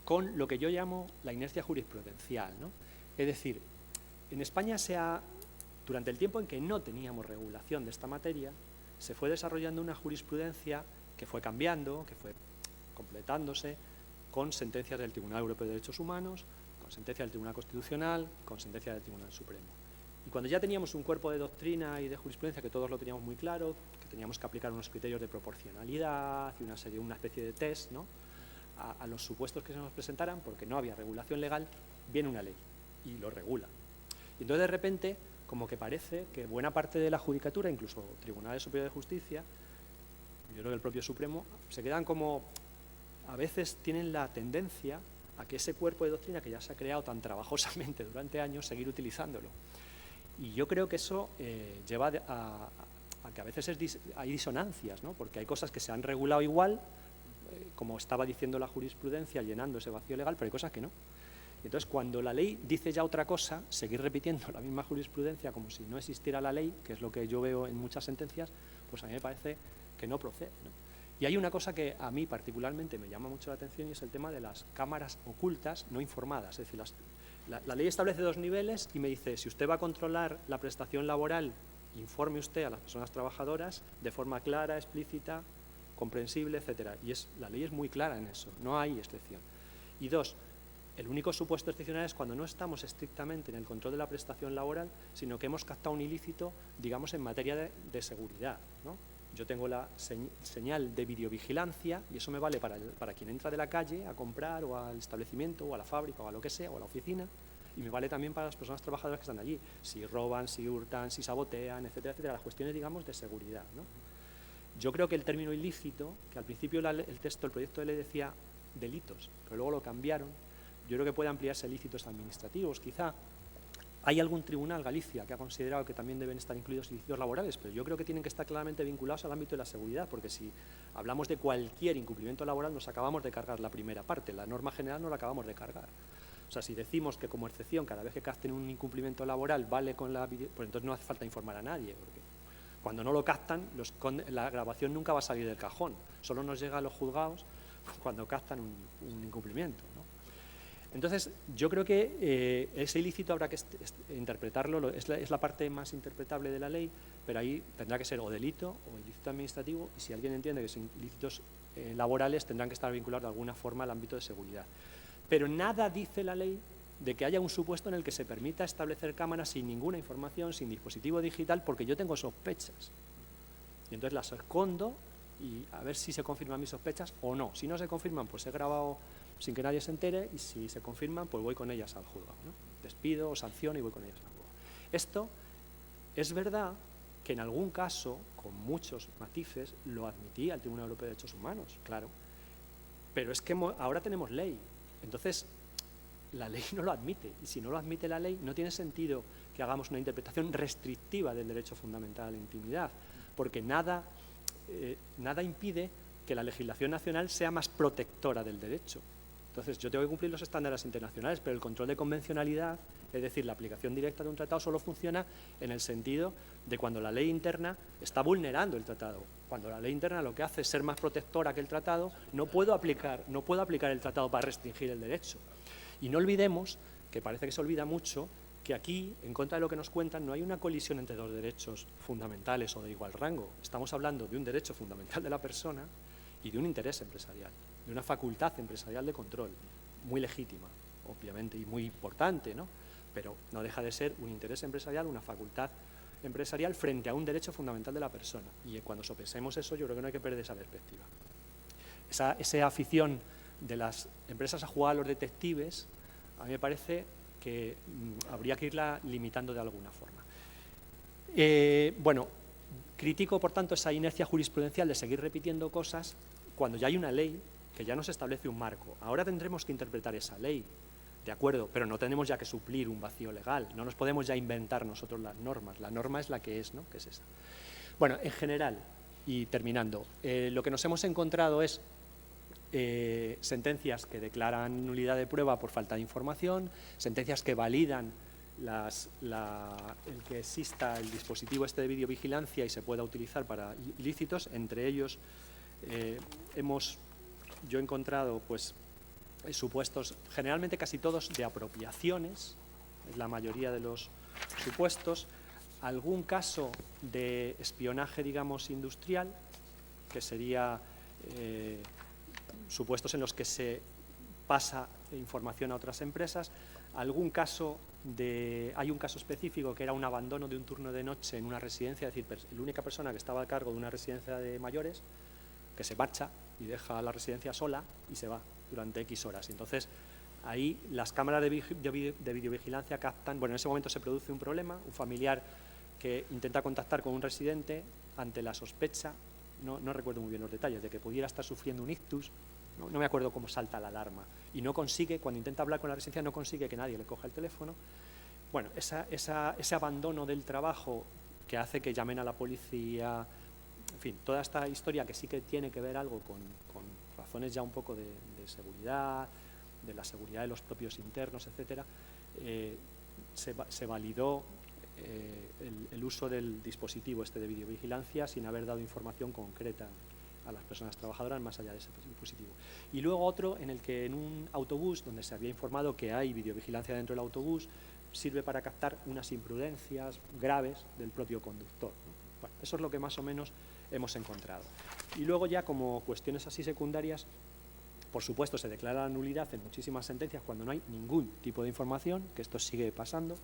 con lo que yo llamo la inercia jurisprudencial, ¿no? Es decir, en España durante el tiempo en que no teníamos regulación de esta materia, se fue desarrollando una jurisprudencia que fue cambiando, que fue completándose, con sentencias del Tribunal Europeo de Derechos Humanos, con sentencias del Tribunal Constitucional, con sentencias del Tribunal Supremo. Y cuando ya teníamos un cuerpo de doctrina y de jurisprudencia que todos lo teníamos muy claro, que teníamos que aplicar unos criterios de proporcionalidad y una especie de test, ¿no?, a los supuestos que se nos presentaran, porque no había regulación legal, viene una ley y lo regula. Y entonces, de repente, como que parece que buena parte de la judicatura, incluso tribunales superiores de justicia, yo creo que el propio Supremo, se quedan como, a veces tienen la tendencia a que ese cuerpo de doctrina que ya se ha creado tan trabajosamente durante años, seguir utilizándolo. Y yo creo que eso lleva a que a veces hay disonancias, ¿no? Porque hay cosas que se han regulado igual, como estaba diciendo la jurisprudencia, llenando ese vacío legal, pero hay cosas que no. Entonces, cuando la ley dice ya otra cosa, seguir repitiendo la misma jurisprudencia como si no existiera la ley, que es lo que yo veo en muchas sentencias, pues a mí me parece que no procede, ¿no? Y hay una cosa que a mí particularmente me llama mucho la atención, y es el tema de las cámaras ocultas no informadas. Es decir, la ley establece 2 niveles y me dice, si usted va a controlar la prestación laboral, informe usted a las personas trabajadoras de forma clara, explícita, comprensible, etcétera. Y la ley es muy clara en eso, no hay excepción. Y 2, el único supuesto excepcional es cuando no estamos estrictamente en el control de la prestación laboral, sino que hemos captado un ilícito, digamos, en materia de seguridad, ¿no? Yo tengo la señal de videovigilancia y eso me vale para quien entra de la calle a comprar, o al establecimiento, o a la fábrica, o a lo que sea, o a la oficina, y me vale también para las personas trabajadoras que están allí, si roban, si hurtan, si sabotean, etcétera, etcétera, las cuestiones, digamos, de seguridad, ¿no? Yo creo que el término ilícito, que al principio el proyecto de ley decía delitos, pero luego lo cambiaron, yo creo que puede ampliarse a ilícitos administrativos, quizá. Hay algún tribunal, Galicia, que ha considerado que también deben estar incluidos ilícitos laborales, pero yo creo que tienen que estar claramente vinculados al ámbito de la seguridad, porque si hablamos de cualquier incumplimiento laboral nos acabamos de cargar la primera parte, la norma general no la acabamos de cargar. O sea, si decimos que como excepción cada vez que capten un incumplimiento laboral vale con pues entonces no hace falta informar a nadie, porque cuando no lo captan, la grabación nunca va a salir del cajón, solo nos llega a los juzgados cuando captan un incumplimiento, ¿no? Entonces, yo creo que ese ilícito habrá que interpretarlo, es la parte más interpretable de la ley, pero ahí tendrá que ser o delito o ilícito administrativo, y si alguien entiende que son ilícitos laborales, tendrán que estar vinculados de alguna forma al ámbito de seguridad. Pero nada dice la ley de que haya un supuesto en el que se permita establecer cámaras sin ninguna información, sin dispositivo digital, porque yo tengo sospechas. Y entonces las escondo y a ver si se confirman mis sospechas o no. Si no se confirman, pues he grabado sin que nadie se entere, y si se confirman, pues voy con ellas al juzgado, ¿no? Despido o sanciono y voy con ellas al juzgado. Esto es verdad que en algún caso, con muchos matices, lo admitía el Tribunal Europeo de Derechos Humanos, claro. Pero es que ahora tenemos ley, entonces la ley no lo admite, y si no lo admite la ley, no tiene sentido que hagamos una interpretación restrictiva del derecho fundamental a la intimidad, porque nada impide que la legislación nacional sea más protectora del derecho. Entonces, yo tengo que cumplir los estándares internacionales, pero el control de convencionalidad, es decir, la aplicación directa de un tratado, solo funciona en el sentido de cuando la ley interna está vulnerando el tratado. Cuando la ley interna lo que hace es ser más protectora que el tratado, no puedo aplicar el tratado para restringir el derecho. Y no olvidemos, que parece que se olvida mucho, que aquí, en contra de lo que nos cuentan, no hay una colisión entre dos derechos fundamentales o de igual rango. Estamos hablando de un derecho fundamental de la persona y de un interés empresarial, de una facultad empresarial de control, muy legítima, obviamente, y muy importante, ¿no? Pero no deja de ser un interés empresarial, una facultad empresarial frente a un derecho fundamental de la persona. Y cuando sopesemos eso, yo creo que no hay que perder esa perspectiva. Esa afición de las empresas a jugar a los detectives, a mí me parece que habría que irla limitando de alguna forma. Bueno, critico, por tanto, esa inercia jurisprudencial de seguir repitiendo cosas cuando ya hay una ley que ya nos establece un marco. Ahora tendremos que interpretar esa ley, de acuerdo, pero no tenemos ya que suplir un vacío legal, no nos podemos ya inventar nosotros las normas, la norma es la que es, ¿no? Que es esa. Bueno, en general, y terminando, lo que nos hemos encontrado es sentencias que declaran nulidad de prueba por falta de información, sentencias que validan el que exista el dispositivo este de videovigilancia y se pueda utilizar para ilícitos. Entre ellos yo he encontrado pues supuestos, generalmente casi todos de apropiaciones, es la mayoría de los supuestos, algún caso de espionaje, digamos, industrial, que sería supuestos en los que se pasa información a otras empresas, hay un caso específico que era un abandono de un turno de noche en una residencia, es decir, la única persona que estaba a cargo de una residencia de mayores que se marcha y deja la residencia sola y se va durante X horas. Entonces, ahí las cámaras de videovigilancia captan, bueno, en ese momento se produce un problema, un familiar que intenta contactar con un residente ante la sospecha, no recuerdo muy bien los detalles, de que pudiera estar sufriendo un ictus, no me acuerdo cómo salta la alarma, y no consigue, cuando intenta hablar con la residencia, no consigue que nadie le coja el teléfono. Bueno, ese abandono del trabajo que hace que llamen a la policía, en fin, toda esta historia que sí que tiene que ver algo con razones ya un poco de seguridad, de la seguridad de los propios internos, etcétera, se validó el uso del dispositivo este de videovigilancia sin haber dado información concreta a las personas trabajadoras más allá de ese dispositivo. Y luego otro en el que en un autobús donde se había informado que hay videovigilancia dentro del autobús sirve para captar unas imprudencias graves del propio conductor, ¿no? Bueno, eso es lo que más o menos hemos encontrado. Y luego ya como cuestiones así secundarias, por supuesto se declara la nulidad en muchísimas sentencias cuando no hay ningún tipo de información, que esto sigue pasando.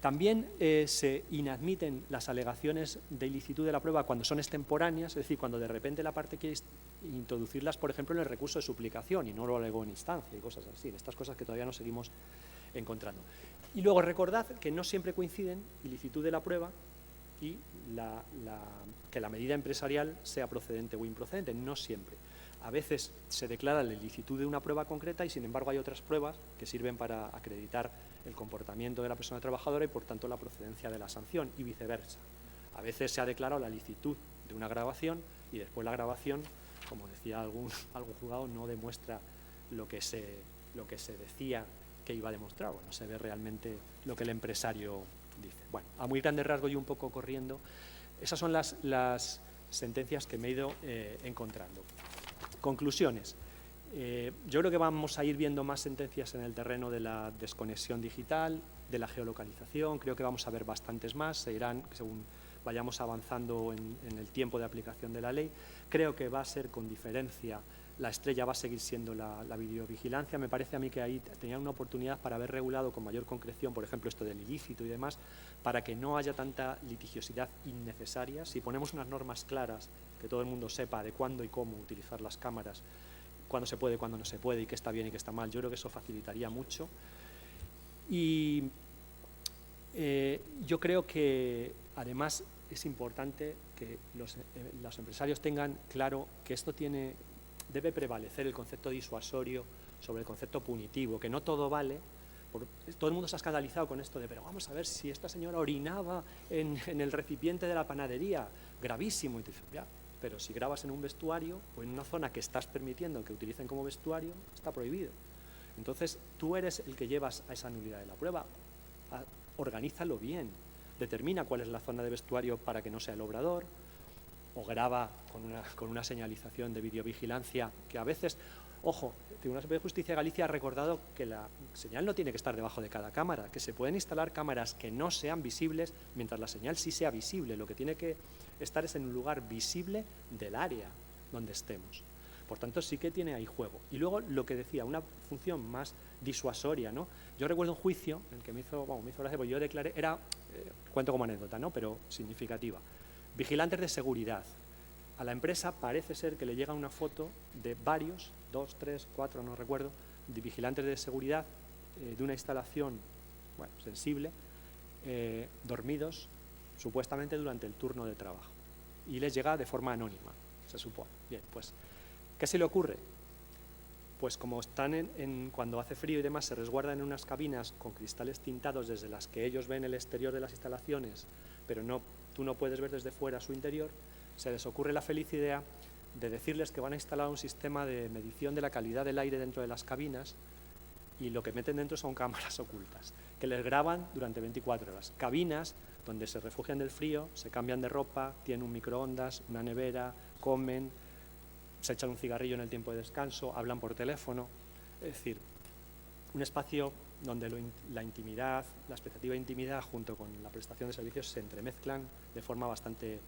También se inadmiten las alegaciones de ilicitud de la prueba cuando son extemporáneas, es decir, cuando de repente la parte quiere introducirlas, por ejemplo, en el recurso de suplicación y no lo alegó en instancia y cosas así, estas cosas que todavía no seguimos encontrando. Y luego recordad que no siempre coinciden ilicitud de la prueba y que la medida empresarial sea procedente o improcedente, no siempre. A veces se declara la ilicitud de una prueba concreta y, sin embargo, hay otras pruebas que sirven para acreditar el comportamiento de la persona trabajadora y, por tanto, la procedencia de la sanción, y viceversa. A veces se ha declarado la licitud de una grabación y después la grabación, como decía algún juzgado, no demuestra lo que se decía que iba a demostrar, o no se ve realmente lo que el empresario dice. Bueno, a muy grandes rasgos y un poco corriendo, esas son las sentencias que me he ido encontrando. Conclusiones. Yo creo que vamos a ir viendo más sentencias en el terreno de la desconexión digital, de la geolocalización, creo que vamos a ver bastantes más, se irán según vayamos avanzando en el tiempo de aplicación de la ley. Creo que va a ser con diferencia la estrella va a seguir siendo la videovigilancia. Me parece a mí que ahí tenían una oportunidad para haber regulado con mayor concreción, por ejemplo, esto del ilícito y demás, para que no haya tanta litigiosidad innecesaria. Si ponemos unas normas claras, que todo el mundo sepa de cuándo y cómo utilizar las cámaras, cuándo se puede, cuándo no se puede, y qué está bien y qué está mal, yo creo que eso facilitaría mucho. Y yo creo que además es importante que los empresarios tengan claro que esto debe prevalecer el concepto disuasorio sobre el concepto punitivo, que no todo vale. Todo el mundo se ha escandalizado con esto de, pero vamos a ver, si esta señora orinaba en el recipiente de la panadería, gravísimo. Y te dice, ya, pero si grabas en un vestuario o en una zona que estás permitiendo que utilicen como vestuario, está prohibido. Entonces, tú eres el que llevas a esa nulidad de la prueba. Organízalo bien, determina cuál es la zona de vestuario para que no sea el obrador, o graba con una señalización de videovigilancia que a veces, ojo, el Tribunal Superior de Justicia de Galicia ha recordado que la señal no tiene que estar debajo de cada cámara, que se pueden instalar cámaras que no sean visibles mientras la señal sí sea visible. Lo que tiene que estar es en un lugar visible del área donde estemos. Por tanto, sí que tiene ahí juego. Y luego, lo que decía, una función más disuasoria, ¿no? Yo recuerdo un juicio en el que me hizo gracia, porque yo declaré, cuento como anécdota, ¿no?, pero significativa. Vigilantes de seguridad. A la empresa parece ser que le llega una foto de varios, 2, 3, 4, no recuerdo, de vigilantes de seguridad de una instalación, sensible, dormidos supuestamente durante el turno de trabajo. Y les llega de forma anónima, se supone. Bien, pues, ¿qué se le ocurre? Pues como están cuando hace frío y demás, se resguardan en unas cabinas con cristales tintados desde las que ellos ven el exterior de las instalaciones, pero tú no puedes ver desde fuera su interior, se les ocurre la feliz idea de decirles que van a instalar un sistema de medición de la calidad del aire dentro de las cabinas, y lo que meten dentro son cámaras ocultas, que les graban durante 24 horas. Cabinas donde se refugian del frío, se cambian de ropa, tienen un microondas, una nevera, comen, se echan un cigarrillo en el tiempo de descanso, hablan por teléfono. Es decir, un espacio donde la intimidad, la expectativa de intimidad junto con la prestación de servicios se entremezclan de forma bastante...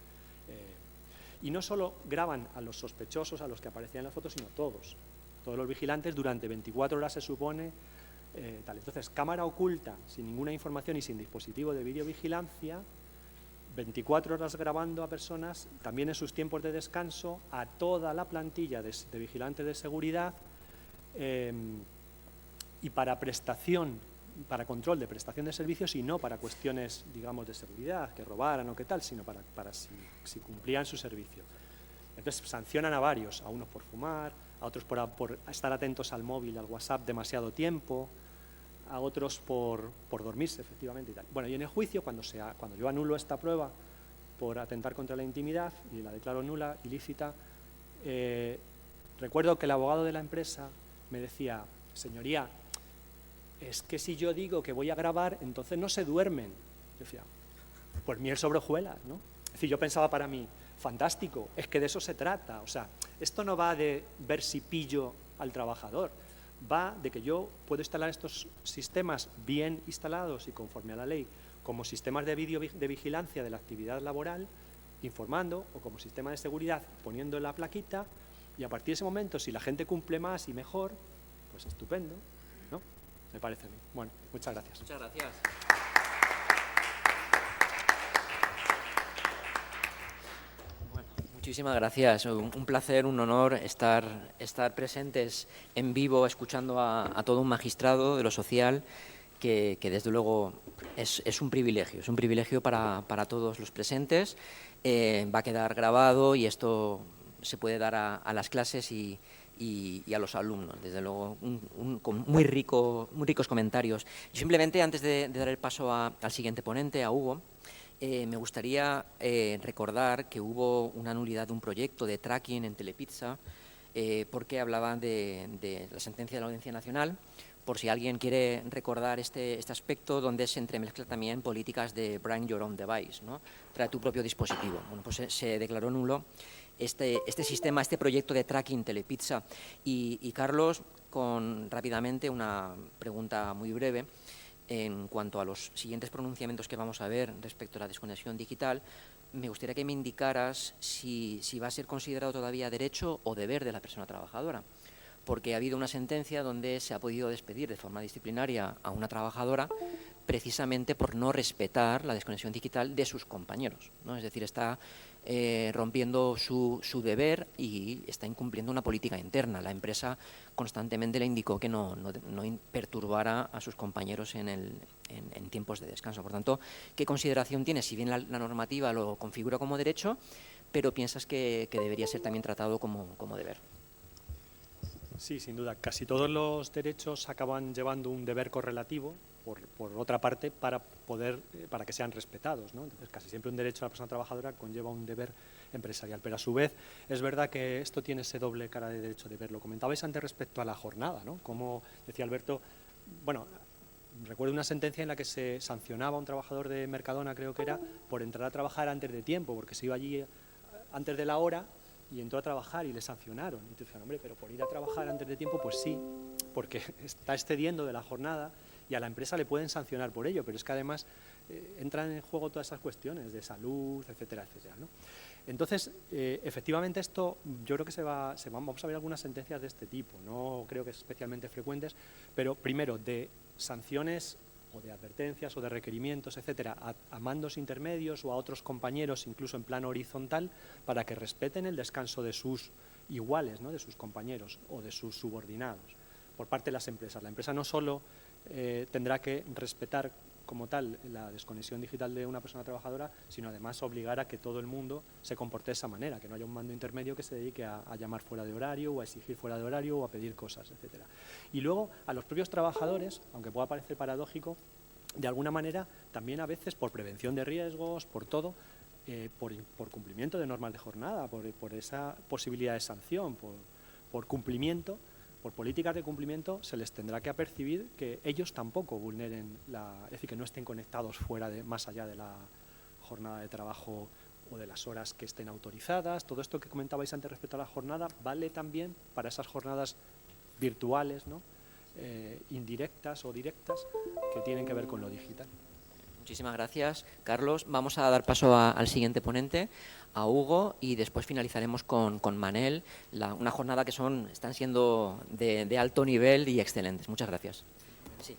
y no solo graban a los sospechosos, a los que aparecían en las fotos, sino todos los vigilantes durante 24 horas se supone. Entonces, cámara oculta, sin ninguna información y sin dispositivo de videovigilancia, 24 horas grabando a personas, también en sus tiempos de descanso, a toda la plantilla de vigilantes de seguridad, y para control de prestación de servicios, y no para cuestiones, digamos, de seguridad, que robaran o qué tal, sino para si cumplían su servicio. Entonces sancionan a varios, a unos por fumar, a otros por estar atentos al móvil, al WhatsApp demasiado tiempo, a otros por dormirse, efectivamente, y tal. Bueno, y en el juicio, cuando yo anulo esta prueba por atentar contra la intimidad y la declaro nula, ilícita, recuerdo que el abogado de la empresa me decía, señoría, es que si yo digo que voy a grabar, entonces no se duermen. Yo decía, pues miel sobre hojuelas, ¿no? Es decir, yo pensaba para mí, fantástico, es que de eso se trata. O sea, esto no va de ver si pillo al trabajador, va de que yo puedo instalar estos sistemas bien instalados y conforme a la ley, como sistemas de vigilancia de la actividad laboral, informando, o como sistema de seguridad, poniendo la plaquita, y a partir de ese momento, si la gente cumple más y mejor, pues estupendo, ¿no? Me parece a mí. Bueno, muchas gracias. Muchas gracias. Bueno, muchísimas gracias. Un placer, un honor estar presentes en vivo, escuchando a todo un magistrado de lo social, que desde luego es un privilegio para todos los presentes. Va a quedar grabado y esto se puede dar a las clases y a los alumnos, desde luego, con muy ricos comentarios. Yo simplemente, antes de dar el paso al siguiente ponente, a Hugo, me gustaría recordar que hubo una nulidad de un proyecto de tracking en Telepizza, porque hablaban de la sentencia de la Audiencia Nacional, por si alguien quiere recordar este aspecto, donde se entremezcla también políticas de Bring Your Own Device, ¿no? Trae tu propio dispositivo. Bueno, pues se declaró nulo este sistema, este proyecto de tracking Telepizza. Y Carlos, rápidamente una pregunta muy breve en cuanto a los siguientes pronunciamientos que vamos a ver respecto a la desconexión digital. me gustaría que me indicaras si va a ser considerado todavía derecho o deber de la persona trabajadora, porque ha habido una sentencia donde se ha podido despedir de forma disciplinaria a una trabajadora precisamente por no respetar la desconexión digital de sus compañeros, ¿no? Es decir, está rompiendo su deber y está incumpliendo una política interna. La empresa constantemente le indicó que no perturbara a sus compañeros en tiempos de descanso. Por tanto, ¿qué consideración tienes? Si bien la normativa lo configura como derecho, pero piensas que debería ser también tratado como deber. Sí, sin duda. Casi todos los derechos acaban llevando un deber correlativo, por otra parte, para que sean respetados, ¿no? Entonces, casi siempre un derecho a la persona trabajadora conlleva un deber empresarial. Pero a su vez, es verdad que esto tiene ese doble cara de derecho-deber. Lo comentabais antes respecto a la jornada, ¿no? Como decía Alberto, bueno, recuerdo una sentencia en la que se sancionaba a un trabajador de Mercadona, creo que era, por entrar a trabajar antes de tiempo, porque se iba allí antes de la hora y entró a trabajar y le sancionaron. Y te decían, hombre, pero por ir a trabajar antes de tiempo, pues sí, porque está excediendo de la jornada y a la empresa le pueden sancionar por ello, pero es que además entran en juego todas esas cuestiones de salud, etcétera, etcétera, ¿no? Entonces, efectivamente esto, yo creo que vamos a ver algunas sentencias de este tipo, no creo que es especialmente frecuentes, pero primero de sanciones o de advertencias o de requerimientos, etcétera, a mandos intermedios o a otros compañeros, incluso en plano horizontal, para que respeten el descanso de sus iguales, ¿no? De sus compañeros o de sus subordinados, por parte de las empresas. La empresa no solo tendrá que respetar como tal la desconexión digital de una persona trabajadora, sino además obligar a que todo el mundo se comporte de esa manera, que no haya un mando intermedio que se dedique a llamar fuera de horario o a exigir fuera de horario o a pedir cosas, etcétera. Y luego a los propios trabajadores, aunque pueda parecer paradójico, de alguna manera también a veces por prevención de riesgos, por todo, por cumplimiento de normas de jornada, por esa posibilidad de sanción, por cumplimiento, por políticas de cumplimiento, se les tendrá que apercibir que ellos tampoco vulneren es decir, que no estén conectados más allá de la jornada de trabajo o de las horas que estén autorizadas. Todo esto que comentabais antes respecto a la jornada vale también para esas jornadas virtuales, ¿no? Indirectas o directas, que tienen que ver con lo digital. Muchísimas gracias, Carlos. Vamos a dar paso al siguiente ponente, a Hugo, y después finalizaremos con Manel, una jornada que están siendo de alto nivel y excelentes. Muchas gracias. Sí,